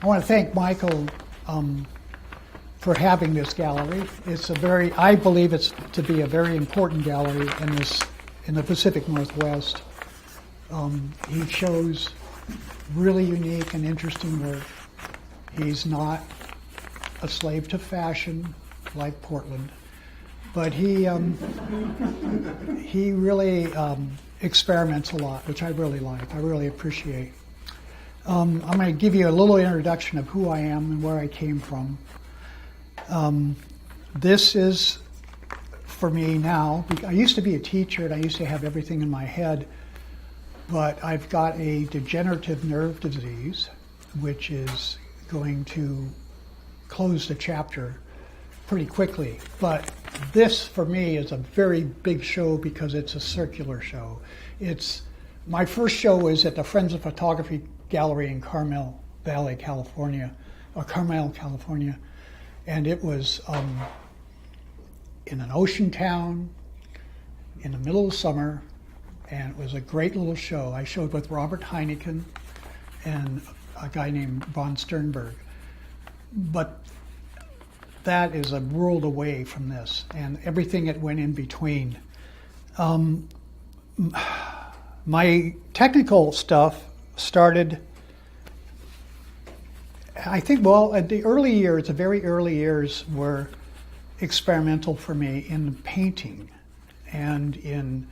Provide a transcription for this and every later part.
I want to thank Michael for having this gallery. It's I believe it's to be a very important gallery in the Pacific Northwest. He shows really unique and interesting work. He's not a slave to fashion like Portland, but he really experiments a lot, which I really like. I really appreciate. I'm going to give you a little introduction of who I am and where I came from. This is, for me now, I used to be a teacher and I used to have everything in my head, but I've got a degenerative nerve disease, which is going to close the chapter pretty quickly. But this, for me, is a very big show because it's a circular show. My first show was at the Friends of Photography Gallery in Carmel Valley, California, or Carmel, California. And it was in an ocean town in the middle of summer, and it was a great little show. I showed with Robert Heineken and a guy named Von Sternberg. But that is a world away from this and everything that went in between. My technical stuff started, I think, at the very early years were experimental for me in painting and in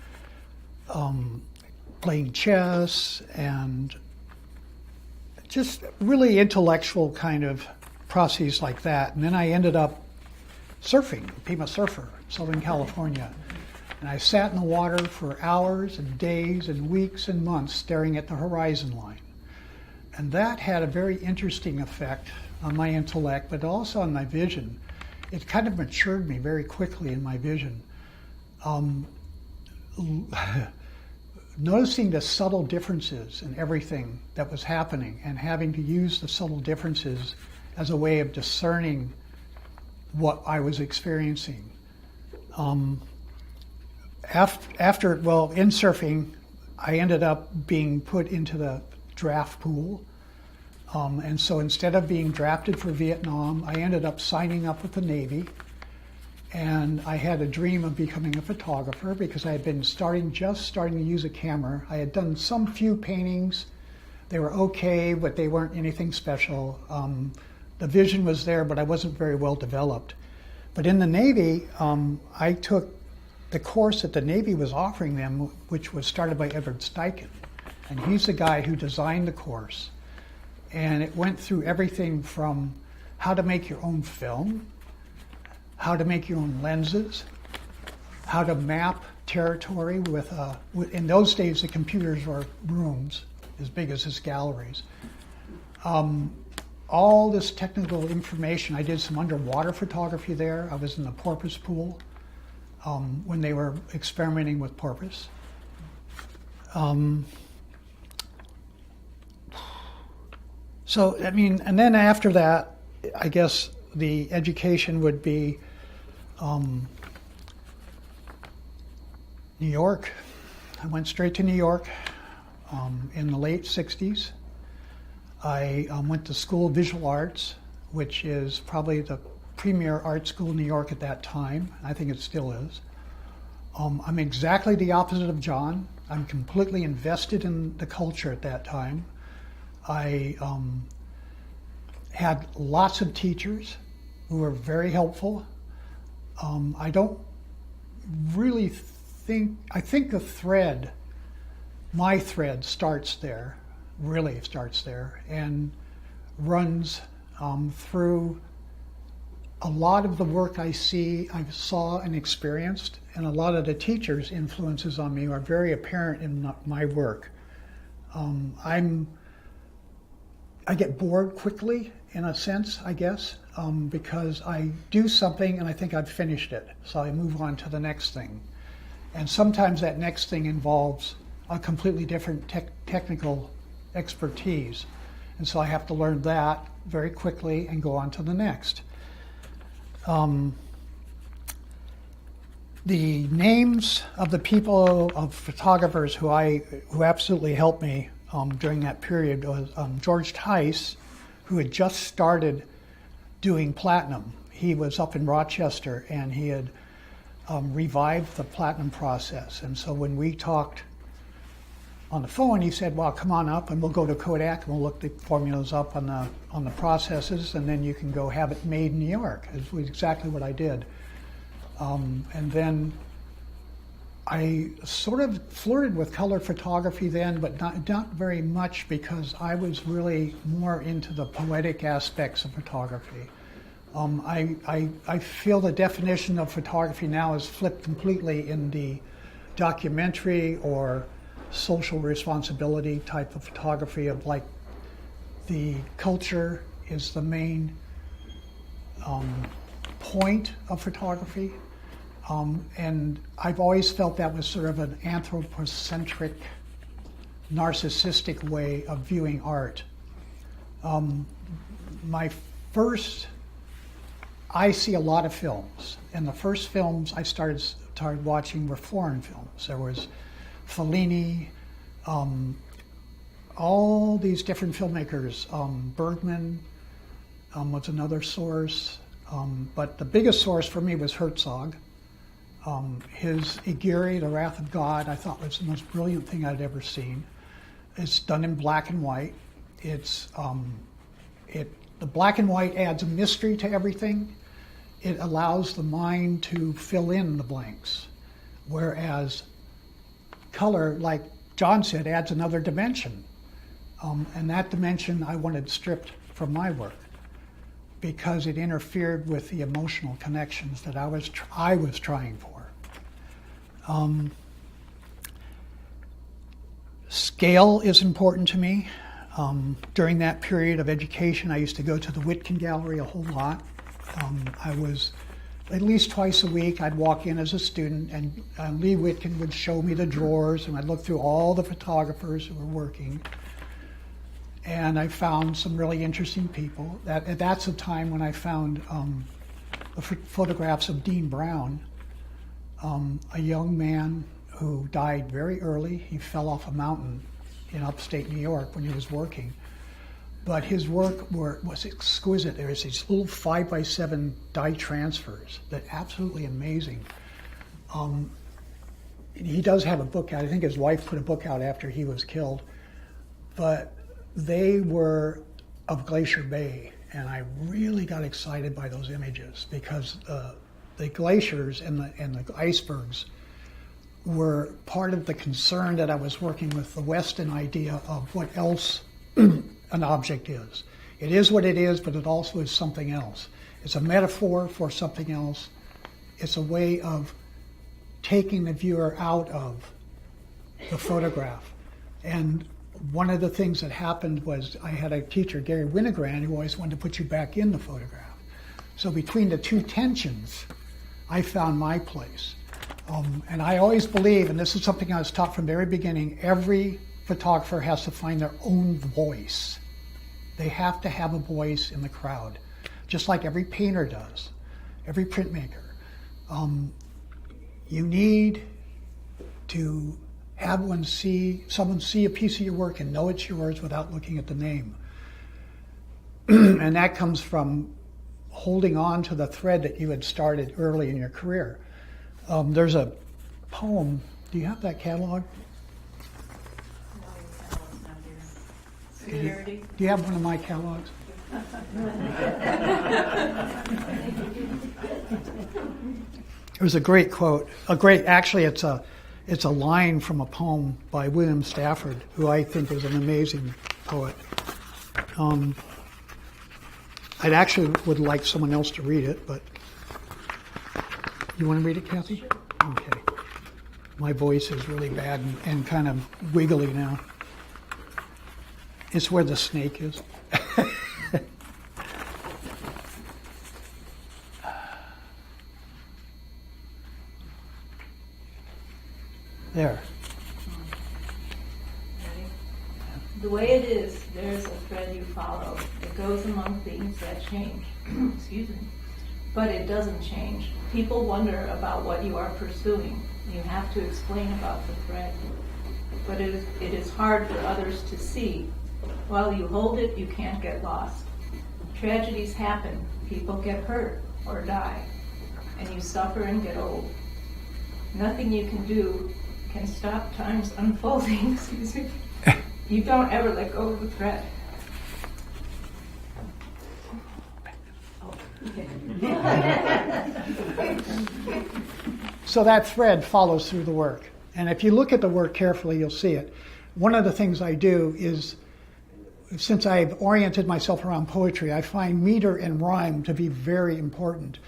playing chess and just really intellectual kind of processes like that. And then I ended up surfing, became a surfer in Southern California. And I sat in the water for hours and days and weeks and months staring at the horizon line. And that had a very interesting effect on my intellect, but also on my vision. It kind of matured me very quickly in my vision. Noticing the subtle differences in everything that was happening and having to use the subtle differences as a way of discerning what I was experiencing. In surfing, I ended up being put into the draft pool. And so instead of being drafted for Vietnam, I ended up signing up with the Navy. And I had a dream of becoming a photographer because I had been just starting to use a camera. I had done some few paintings. They were okay, but they weren't anything special. The vision was there, but I wasn't very well developed. But in the Navy, I took the course that the Navy was offering them, which was started by Edward Steichen. And he's the guy who designed the course. And it went through everything from how to make your own film, how to make your own lenses, how to map territory in those days the computers were rooms as big as his galleries. All this technical information. I did some underwater photography there. I was in the porpoise pool when they were experimenting with porpoise. And then after that, I guess the education would be New York. I went straight to New York in the late 60s. I went to School of Visual Arts, which is probably the premier art school in New York at that time. I think it still is. I'm exactly the opposite of John. I'm completely invested in the culture at that time. I had lots of teachers who were very helpful. I don't really think, I think my thread starts there, really starts there, and runs through a lot of the work I saw and experienced, and a lot of the teachers' influences on me are very apparent in my work. I get bored quickly, in a sense, I guess, because I do something and I think I've finished it, so I move on to the next thing. And sometimes that next thing involves a completely different technical expertise, and so I have to learn that very quickly and go on to the next. The names of the people, of photographers who absolutely helped me during that period was George Tice, who had just started doing platinum. He was up in Rochester, and he had revived the platinum process. And so when we talked on the phone, he said, well, come on up and we'll go to Kodak and we'll look the formulas up on the processes, and then you can go have it made in New York. It was exactly what I did. And then I sort of flirted with color photography then, but not very much, because I was really more into the poetic aspects of photography. I feel the definition of photography now is flipped completely in the documentary or social responsibility type of photography, of like the culture is the main point of photography. And I've always felt that was sort of an anthropocentric, narcissistic way of viewing art. I see a lot of films, and the first films I started watching were foreign films. There was Fellini, all these different filmmakers. Bergman was another source, but the biggest source for me was Herzog. His Aguirre, The Wrath of God, I thought was the most brilliant thing I'd ever seen. It's done in black and white. The black and white adds a mystery to everything. It allows the mind to fill in the blanks, whereas color, like John said, adds another dimension. And that dimension I wanted stripped from my work, because it interfered with the emotional connections that I was trying for. Scale is important to me. During that period of education, I used to go to the Whitkin Gallery a whole lot. I was, at least twice a week, I'd walk in as a student, and Lee Whitkin would show me the drawers, and I'd look through all the photographers who were working. And I found some really interesting people. That's a time when I found the photographs of Dean Brown, a young man who died very early. He fell off a mountain in upstate New York when he was working. But his work was exquisite. There was these little 5x7 die transfers that absolutely amazing. He does have a book out. I think his wife put a book out after he was killed. But they were of Glacier Bay, and I really got excited by those images, because the glaciers and the icebergs were part of the concern that I was working with the Western idea of what else an object is. It is what it is, but it also is something else. It's a metaphor for something else. It's a way of taking the viewer out of the photograph. And one of the things that happened was I had a teacher, Gary Winogrand, who always wanted to put you back in the photograph. So between the two tensions, I found my place. And I always believe, and this is something I was taught from the very beginning, every photographer has to find their own voice. They have to have a voice in the crowd, just like every painter does, every printmaker. You need to have someone see a piece of your work and know it's yours without looking at the name. And that comes from holding on to the thread that you had started early in your career. There's a poem. Do you have that catalog? Do you have one of my catalogs? It was a great quote. Actually, it's a line from a poem by William Stafford, who I think is an amazing poet. I'd actually would like someone else to read it, but you want to read it, Kathy? Sure. Okay. My voice is really bad and kind of wiggly now. It's where the snake is. There. Ready? The way it is, there's a thread you follow. It goes among things that change. Excuse me. But it doesn't change. People wonder about what you are pursuing. You have to explain about the thread. But it is hard for others to see. While you hold it, you can't get lost. Tragedies happen. People get hurt or die. And you suffer and get old. Nothing you can do can stop time's unfolding. Excuse me. You don't ever let go of the thread. So that thread follows through the work. And if you look at the work carefully, you'll see it. One of the things I do is, since I've oriented myself around poetry, I find meter and rhyme to be very important.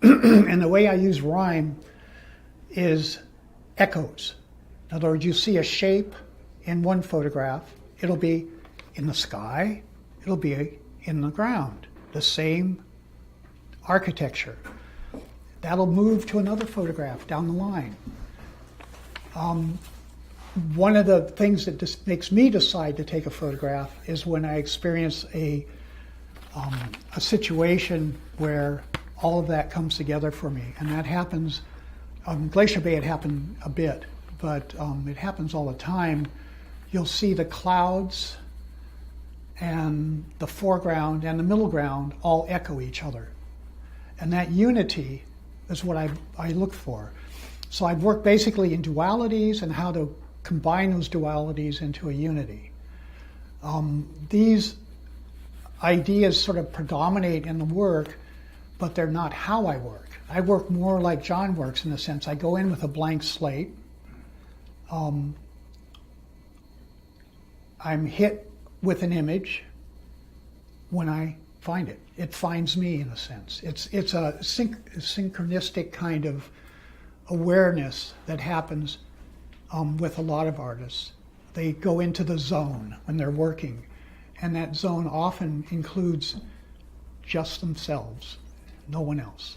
And the way I use rhyme is echoes. In other words, you see a shape in one photograph, it'll be in the sky, it'll be in the ground, the same architecture. That'll move to another photograph down the line. One of the things that just makes me decide to take a photograph is when I experience a situation where all of that comes together for me. And that happens, Glacier Bay it happened a bit, but it happens all the time. You'll see the clouds and the foreground and the middle ground all echo each other. And that unity is what I look for. So I work basically in dualities and how to combine those dualities into a unity. These ideas sort of predominate in the work, but they're not how I work. I work more like John works in the sense I go in with a blank slate. I'm hit with an image when I find it. It finds me in a sense. It's a synchronistic kind of awareness that happens with a lot of artists. They go into the zone when they're working, and that zone often includes just themselves, no one else.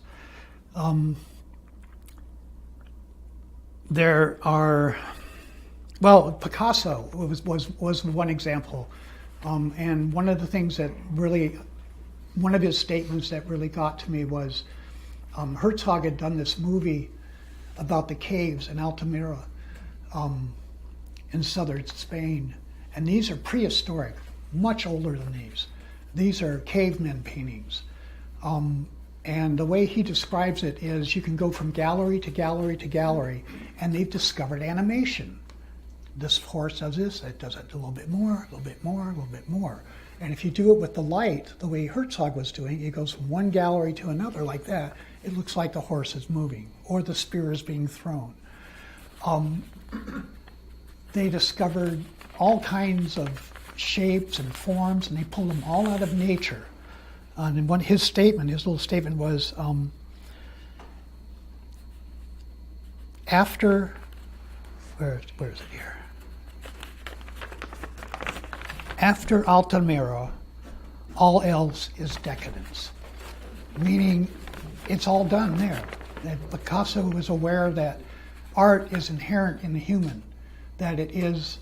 There are, well, Picasso was one example, and one of the things that really, one of his statements that really got to me was Herzog had done this movie about the caves in Altamira in southern Spain, and these are prehistoric, much older than these. These are cavemen paintings. And the way he describes it is you can go from gallery to gallery to gallery, and they've discovered animation. This horse does this, it does it a little bit more, a little bit more, a little bit more. And if you do it with the light, the way Herzog was doing, it goes from one gallery to another like that, it looks like the horse is moving, or the spear is being thrown. They discovered all kinds of shapes and forms, and they pulled them all out of nature. And his little statement was, after, where is it here? After Altamira, all else is decadence. Meaning, it's all done there. That Picasso was aware that art is inherent in the human, that it is,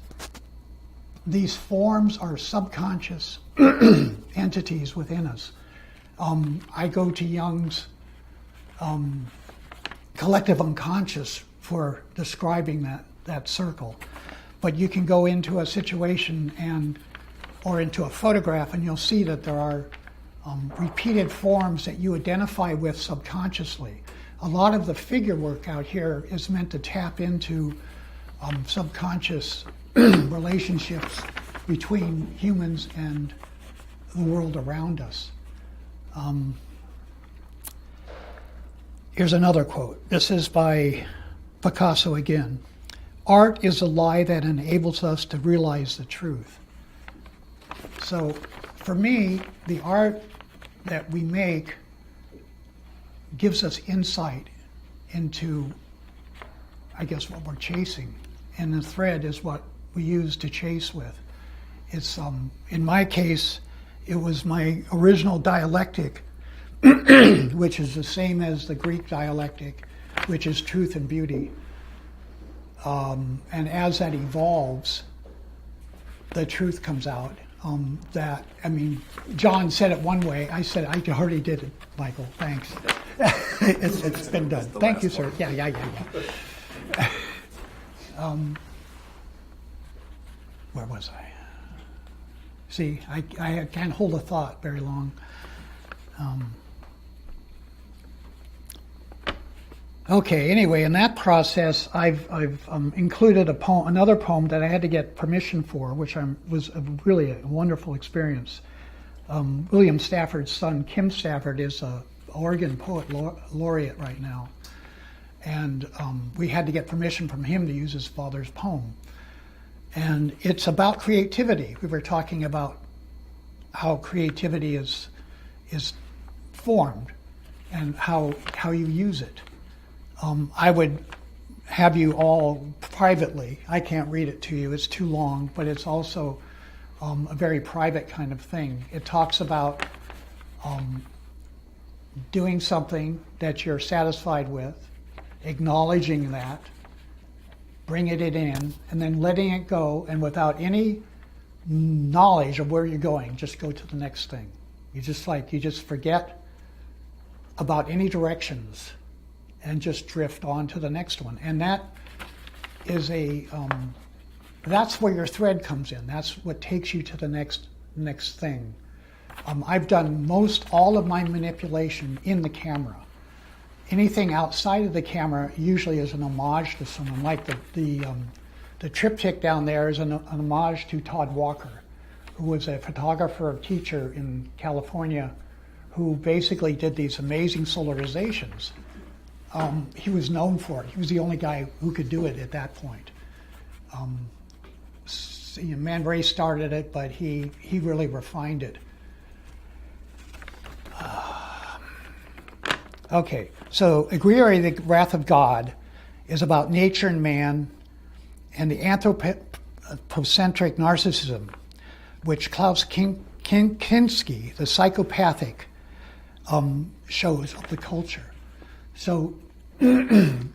these forms are subconscious entities within us. I go to Jung's collective unconscious for describing that circle. But you can go into a situation or into a photograph, and you'll see that there are repeated forms that you identify with subconsciously. A lot of the figure work out here is meant to tap into subconscious relationships between humans and the world around us. Here's another quote. This is by Picasso again. Art is a lie that enables us to realize the truth. So for me, the art that we make gives us insight into, I guess, what we're chasing. And the thread is what we use to chase with. It's, in my case, it was my original dialectic, which is the same as the Greek dialectic, which is truth and beauty. And as that evolves, the truth comes out. John said it one way. I said, I already did it, Michael. Thanks. It's been done. Thank you, sir. Yeah. Where was I? See, I can't hold a thought very long. Okay. Anyway, in that process, I've included another poem that I had to get permission for, which was really a wonderful experience. William Stafford's son, Kim Stafford, is a Oregon poet laureate right now, and we had to get permission from him to use his father's poem. And it's about creativity. We were talking about how creativity is formed and how you use it. I would have you all privately, I can't read it to you, it's too long, but it's also a very private kind of thing. It talks about doing something that you're satisfied with, acknowledging that, bringing it in, and then letting it go, and without any knowledge of where you're going, just go to the next thing. You just forget about any directions and just drift on to the next one. And that is that's where your thread comes in. That's what takes you to the next thing. I've done all of my manipulation in the camera. Anything outside of the camera usually is an homage to someone. Like the triptych down there is an homage to Todd Walker, who was a photographer teacher in California, who basically did these amazing solarizations. He was known for it. He was the only guy who could do it at that point. Man Ray started it, but he really refined it. Okay, so Aguirre, the Wrath of God, is about nature and man and the anthropocentric narcissism, which Klaus Kinski, the psychopathic, shows of the culture. So the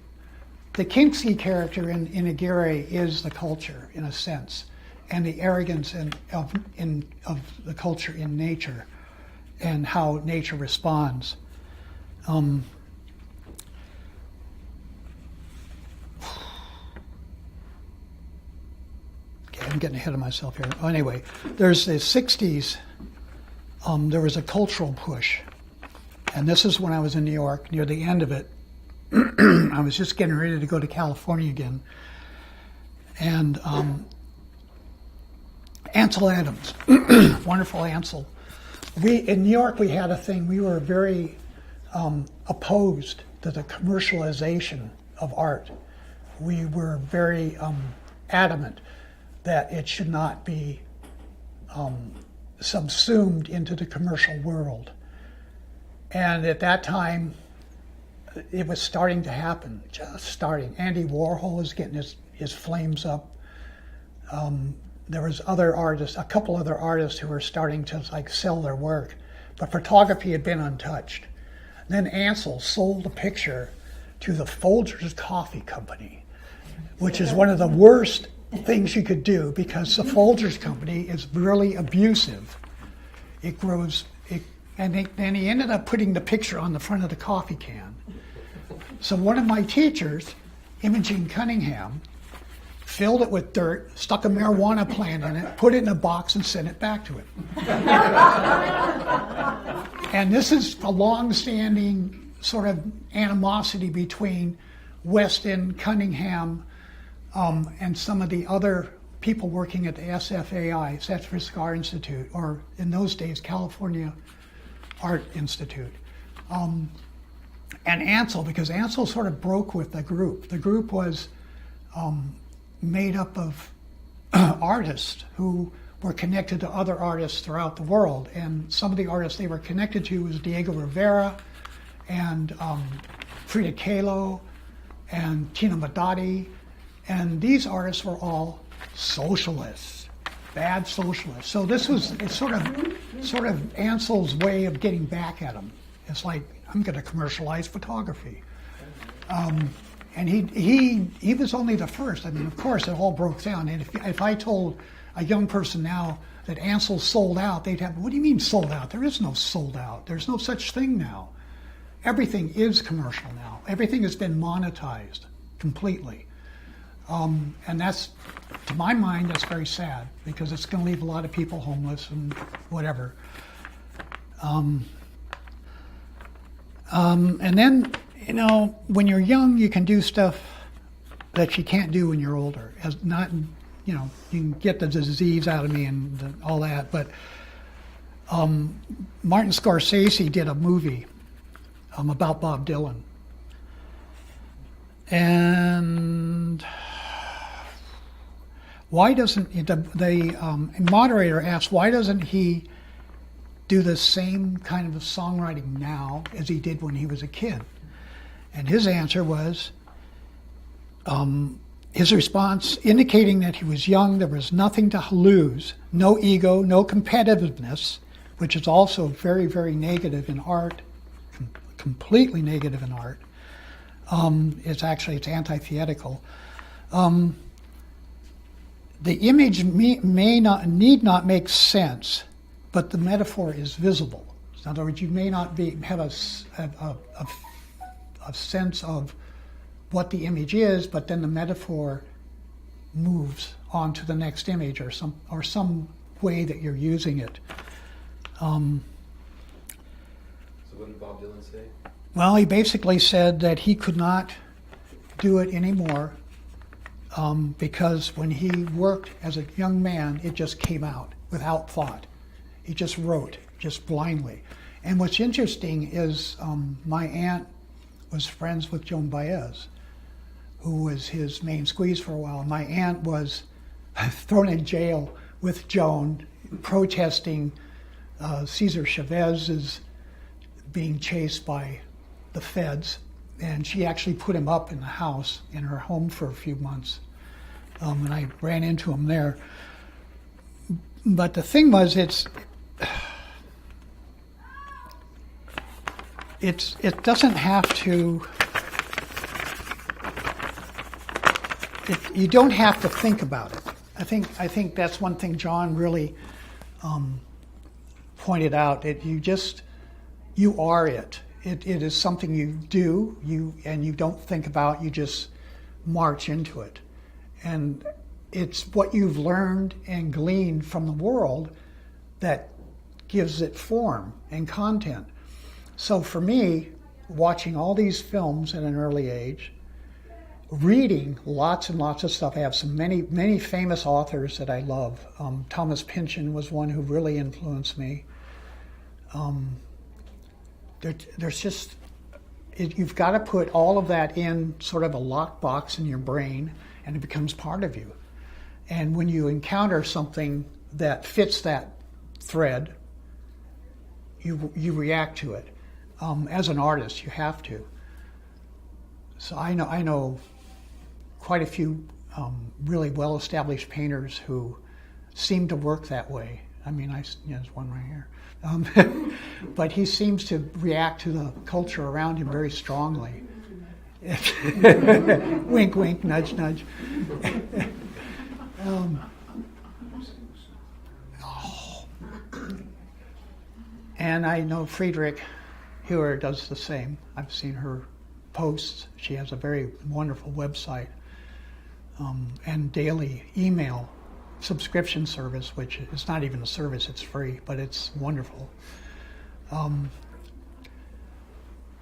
Kinski character in Aguirre is the culture, in a sense, and the arrogance of the culture in nature and how nature responds. Okay, I'm getting ahead of myself here. Anyway, there's the 60s, there was a cultural push. And this is when I was in New York, near the end of it. I was just getting ready to go to California again. And Ansel Adams, wonderful Ansel. In New York, we had a thing. We were very opposed to the commercialization of art. We were very adamant that it should not be subsumed into the commercial world. And at that time, it was starting to happen, just starting. Andy Warhol was getting his flames up. There was other artists, a couple other artists who were starting to sell their work, but photography had been untouched. Then Ansel sold a picture to the Folgers Coffee Company, which is one of the worst things you could do because the Folgers Company is really abusive. It grows, and he ended up putting the picture on the front of the coffee can. So one of my teachers, Imogen Cunningham, filled it with dirt, stuck a marijuana plant in it, put it in a box, and sent it back to him. And this is a long-standing sort of animosity between Weston, Cunningham, and some of the other people working at the SFAI, Setfrisk Art Institute, or in those days, California Art Institute. And Ansel, because Ansel sort of broke with the group. The group was made up of artists who were connected to other artists throughout the world. And some of the artists they were connected to was Diego Rivera and Frida Kahlo and Tina Modotti. And these artists were all socialists, bad socialists. So this was sort of Ansel's way of getting back at them. It's like, I'm going to commercialize photography. And he was only the first. I mean, of course, it all broke down. And if I told a young person now that Ansel sold out, they'd have, what do you mean sold out? There is no sold out. There's no such thing now. Everything is commercial now. Everything has been monetized completely. And that's, to my mind, that's very sad because it's going to leave a lot of people homeless and whatever. And then, when you're young, you can do stuff that you can't do when you're older. As not, you can get the disease out of me and all that. But Martin Scorsese did a movie about Bob Dylan. And why doesn't the moderator asked, why doesn't he do the same kind of songwriting now as he did when he was a kid? And his answer was, his response indicating that he was young, there was nothing to lose, no ego, no competitiveness, which is also very, very negative in art, completely negative in art. It's antithetical. The image need not make sense, but the metaphor is visible. In other words, you may not have a sense of what the image is, but then the metaphor moves on to the next image or some way that you're using it. So what did Bob Dylan say? Well, he basically said that he could not do it anymore because when he worked as a young man, it just came out without thought. He just wrote, just blindly. And what's interesting is my aunt was friends with Joan Baez, who was his main squeeze for a while. My aunt was thrown in jail with Joan, protesting Cesar Chavez's being chased by the feds, and she actually put him up in the house in her home for a few months, and I ran into him there. But the thing was, it doesn't have to. You don't have to think about it. I think that's one thing John really pointed out. You are it. It is something you do, and you don't think about. You just march into it, and it's what you've learned and gleaned from the world that gives it form and content. So for me, watching all these films at an early age, reading lots and lots of stuff. I have many famous authors that I love. Thomas Pynchon was one who really influenced me. There's just, you've got to put all of that in sort of a lockbox in your brain, and it becomes part of you. And when you encounter something that fits that thread, you react to it. As an artist, you have to. So I know quite a few really well-established painters who seem to work that way. I mean, there's one right here. But he seems to react to the culture around him very strongly. Wink, wink, nudge, nudge. And I know Friedrich Heuer does the same. I've seen her posts. She has a very wonderful website and daily email subscription service, which is not even a service, it's free, but it's wonderful.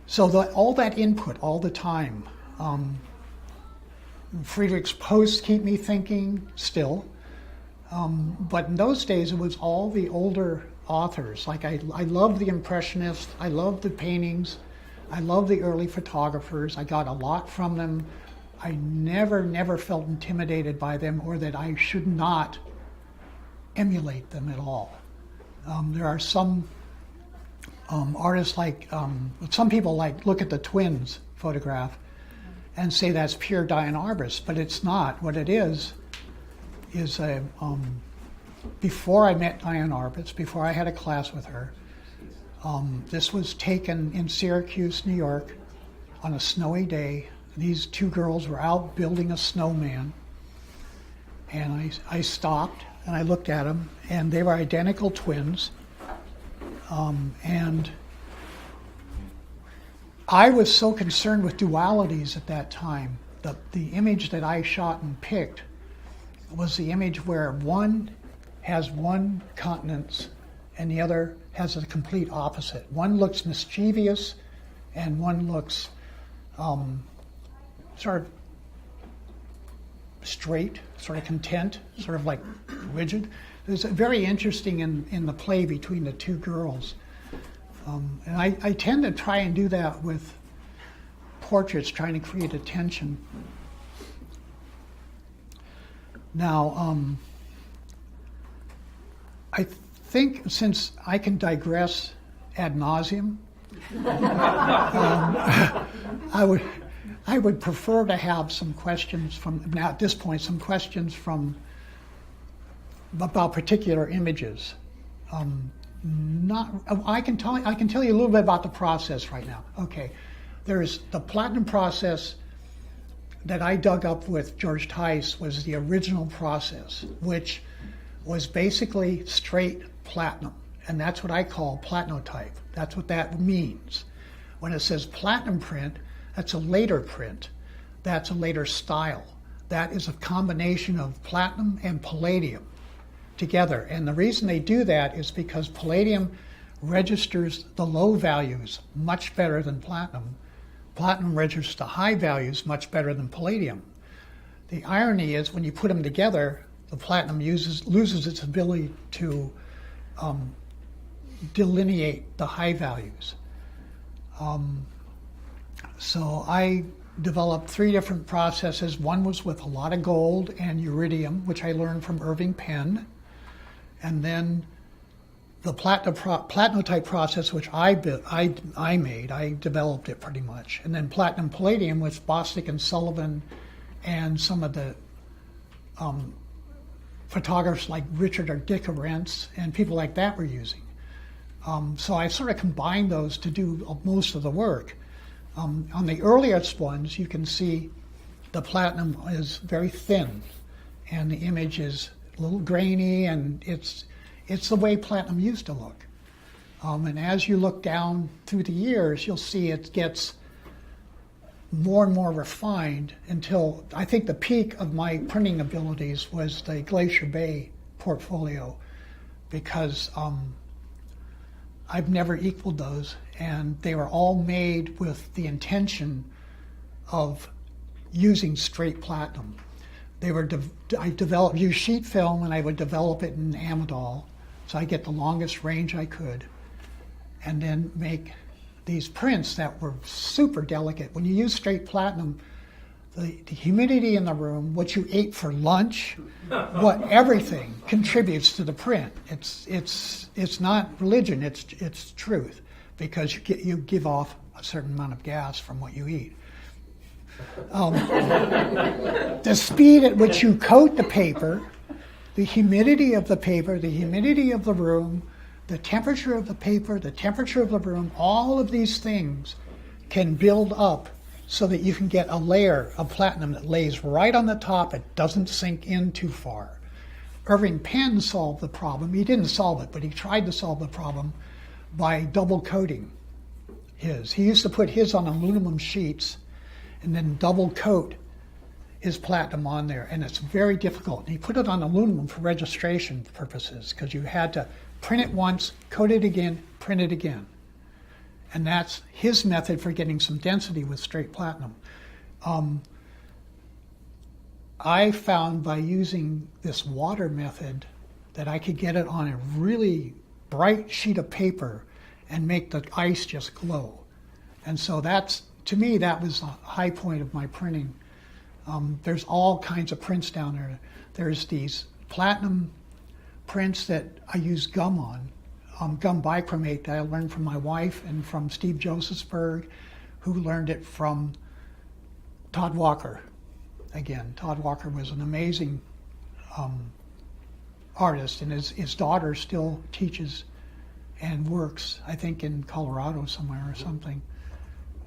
So all that input all the time. Friedrich's posts keep me thinking still. But in those days, it was all the older authors. Like I love the Impressionists, I love the paintings, I love the early photographers. I got a lot from them. I never felt intimidated by them or that I should not emulate them at all. There are some artists some people look at the twins photograph and say that's pure Diane Arbus, but it's not. What it is before I met Diane Arbus, before I had a class with her, this was taken in Syracuse, New York, on a snowy day. These two girls were out building a snowman, and I stopped and I looked at them, and they were identical twins. And I was so concerned with dualities at that time. The image that I shot and picked was the image where one has one countenance and the other has a complete opposite. One looks mischievous and one looks sort of straight, sort of content, sort of like rigid. It's very interesting in the play between the two girls. And I tend to try and do that with portraits, trying to create a tension. Now, I think since I can digress ad nauseum, I would prefer to have some questions from, now at this point, some questions from about particular images. I can tell you a little bit about the process right now. Okay, there's the platinum process that I dug up with George Tice was the original process, which was basically straight platinum, and that's what I call platinotype. That's what that means. When it says platinum print, that's a later print. That's a later style. That is a combination of platinum and palladium together. And the reason they do that is because palladium registers the low values much better than platinum. Platinum registers the high values much better than palladium. The irony is when you put them together, the platinum loses its ability to delineate the high values. So I developed 3 different processes. One was with a lot of gold and iridium, which I learned from Irving Penn. And then the platinotype process, which I developed it pretty much. And then platinum palladium, which Bostic and Sullivan and some of the photographers like Richard or Dick Arentz and people like that were using. So I sort of combined those to do most of the work. On the earliest ones, you can see the platinum is very thin, and the image is a little grainy, and it's the way platinum used to look. And as you look down through the years, you'll see it gets more and more refined until I think the peak of my printing abilities was the Glacier Bay portfolio, because I've never equaled those, and they were all made with the intention of using straight platinum. I used sheet film, and I would develop it in amidol, so I get the longest range I could, and then make these prints that were super delicate. When you use straight platinum, the humidity in the room, what you ate for lunch, everything contributes to the print. It's not religion, it's truth, because you give off a certain amount of gas from what you eat. The speed at which you coat the paper, the humidity of the paper, the humidity of the room, the temperature of the paper, the temperature of the room, all of these things can build up so that you can get a layer of platinum that lays right on the top. It doesn't sink in too far. Irving Penn solved the problem. He didn't solve it, but he tried to solve the problem by double coating his. He used to put his on aluminum sheets and then double coat his platinum on there, and it's very difficult. And he put it on aluminum for registration purposes, because you had to print it once, coat it again, print it again. And that's his method for getting some density with straight platinum. I found by using this water method that I could get it on a really bright sheet of paper and make the ice just glow. And so to me, that was the high point of my printing. There's all kinds of prints down there. There's these platinum prints that I use gum on, gum bichromate that I learned from my wife and from Steve Josephsberg, who learned it from Todd Walker. Again, Todd Walker was an amazing artist, and his daughter still teaches and works, I think, in Colorado somewhere or something.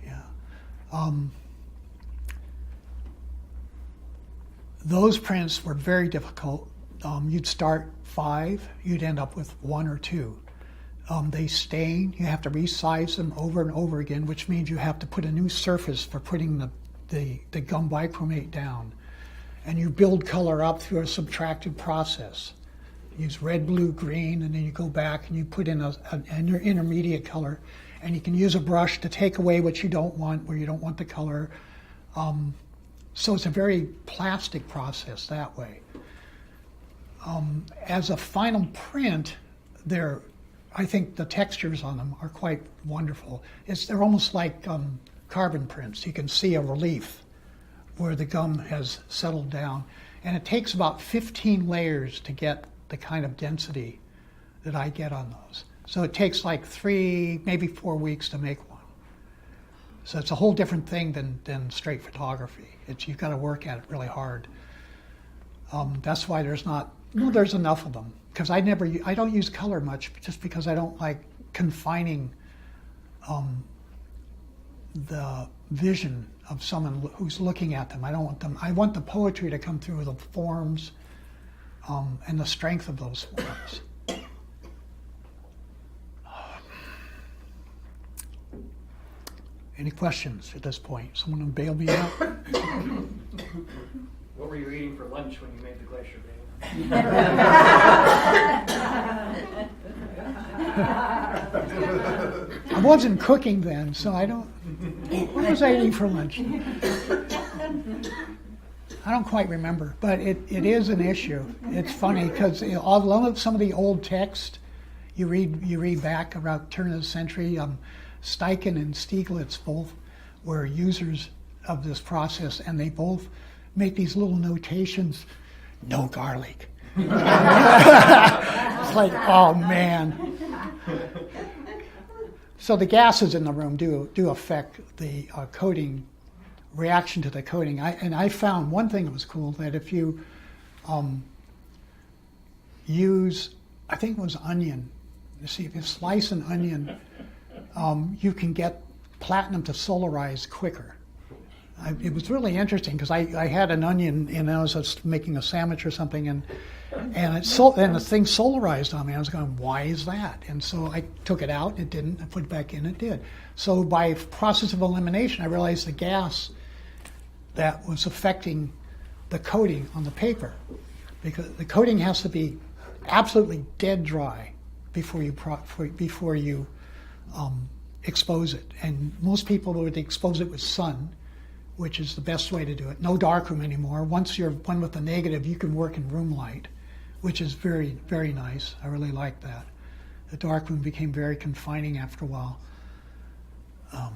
Yeah. Those prints were very difficult. You'd start 5, you'd end up with 1 or 2. They stain, you have to resize them over and over again, which means you have to put a new surface for putting the gum bichromate down. And you build color up through a subtractive process. Use red, blue, green, and then you go back and you put in an intermediate color, and you can use a brush to take away what you don't want, where you don't want the color. So it's a very plastic process that way. As a final print, I think the textures on them are quite wonderful. They're almost like carbon prints. You can see a relief where the gum has settled down. And it takes about 15 layers to get the kind of density that I get on those. So it takes like 3, maybe 4 weeks to make one. So it's a whole different thing than straight photography. You've got to work at it really hard. That's why there's enough of them. Because I don't use color much, just because I don't like confining the vision of someone who's looking at them. I want the poetry to come through the forms and the strength of those forms. Any questions at this point? Someone will bail me out? What were you eating for lunch when you made the glacier bay? I wasn't cooking then, so I don't. What was I eating for lunch? I don't quite remember, but it is an issue. It's funny because some of the old text you read back around turn of the century. Steichen and Stieglitz both were users of this process, and they both make these little notations. No garlic. It's like, oh man. So the gases in the room do affect the coating reaction to the coating. I found one thing that was cool, that if you use, I think it was onion. You see, if you slice an onion, you can get platinum to solarize quicker. It was really interesting because I had an onion and I was just making a sandwich or something, and the thing solarized on me. I was going, why is that? And so I took it out. It didn't. I put it back in. It did. So by process of elimination, I realized the gas that was affecting the coating on the paper, because the coating has to be absolutely dead dry before you expose it. And most people would expose it with sun, which is the best way to do it. No darkroom anymore. Once you're one with the negative, you can work in room light, which is very, very nice. I really like that. The darkroom became very confining after a while. I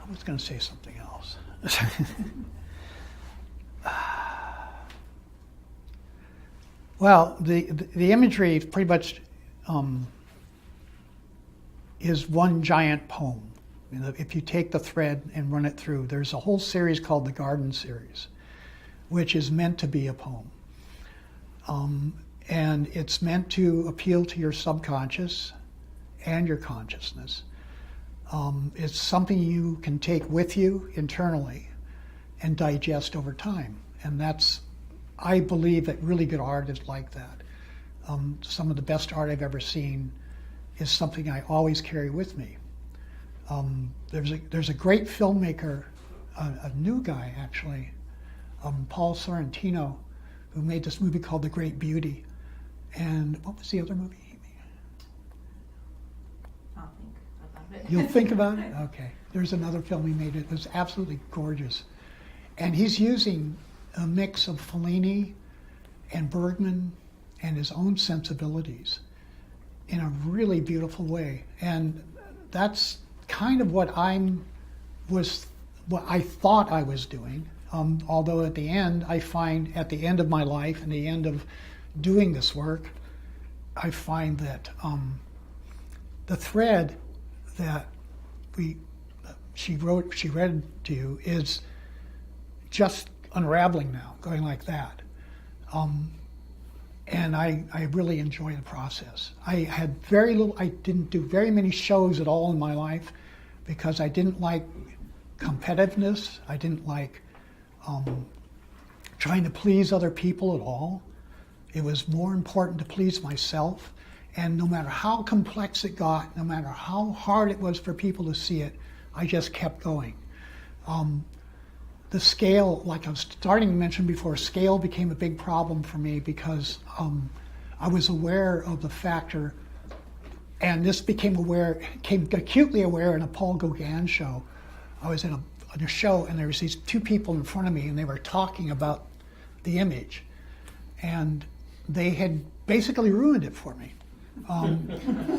was going to say something else. Well, the imagery pretty much is one giant poem. You know, if you take the thread and run it through, there's a whole series called the Garden Series, which is meant to be a poem. And it's meant to appeal to your subconscious and your consciousness. It's something you can take with you internally and digest over time. And I believe that really good art is like that. Some of the best art I've ever seen is something I always carry with me. There's a great filmmaker, a new guy actually, Paul Sorrentino, who made this movie called The Great Beauty. And what was the other movie he made? I'll think about it. You'll think about it? Okay. There's another film he made. It was absolutely gorgeous. And he's using a mix of Fellini and Bergman and his own sensibilities in a really beautiful way. And that's kind of what I thought I was doing. Although at the end, I find at the end of my life and the end of doing this work, I find that the thread that she read to you is just unraveling now, going like that. And I really enjoy the process. I didn't do very many shows at all in my life because I didn't like competitiveness. I didn't like trying to please other people at all. It was more important to please myself. And no matter how complex it got, no matter how hard it was for people to see it, I just kept going. The scale, like I was starting to mention before, scale became a big problem for me because I was aware of the factor and this became acutely aware in a Paul Gauguin show. I was in a show, and there was these two people in front of me, and they were talking about the image, and they had basically ruined it for me.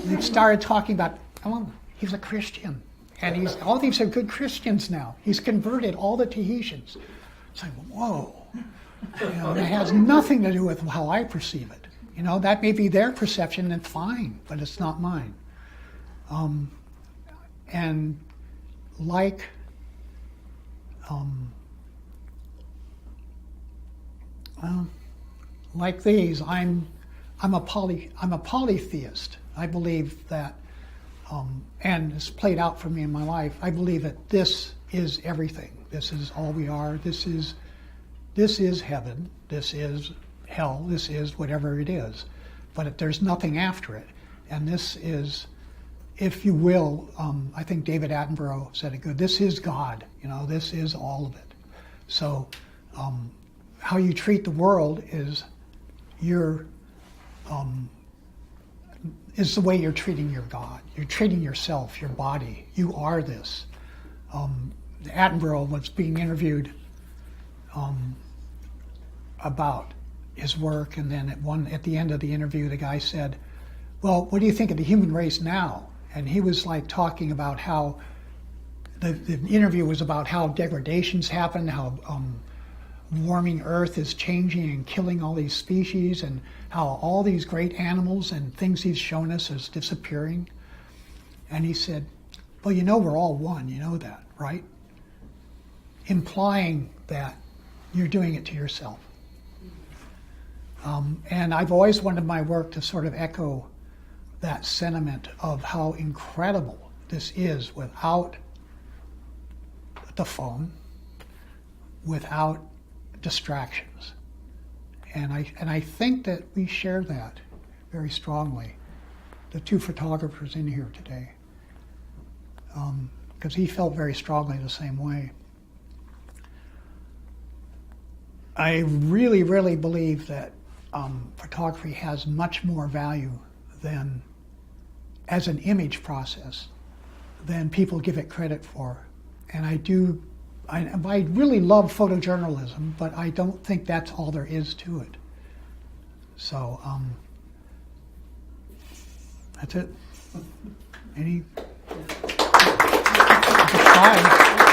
They started talking about, oh, he's a Christian, and all these are good Christians now. He's converted all the Tahitians. It's like, whoa. It has nothing to do with how I perceive it. That may be their perception, and fine, but it's not mine. And like these, I'm a polytheist. I believe that, and it's played out for me in my life. I believe that this is everything. This is all we are. This is heaven. This is hell. This is whatever it is. But there's nothing after it. And this is, if you will, I think David Attenborough said it good. This is God. This is all of it. So how you treat the world is is the way you're treating your God. You're treating yourself, your body. You are this. Attenborough was being interviewed about his work, and then at the end of the interview, the guy said, "Well, what do you think of the human race now?" And he was like talking about how the interview was about how degradations happen, how warming Earth is changing and killing all these species, and how all these great animals and things he's shown us is disappearing. And he said, "Well, we're all one. You know that, right?" Implying that you're doing it to yourself. And I've always wanted my work to sort of echo that sentiment of how incredible this is without the phone, without distractions. And I think that we share that very strongly, the two photographers in here today, because he felt very strongly the same way. I really, really believe that photography has much more value than, as an image process, than people give it credit for. And I really love photojournalism, but I don't think that's all there is to it. So that's it. Any? Try.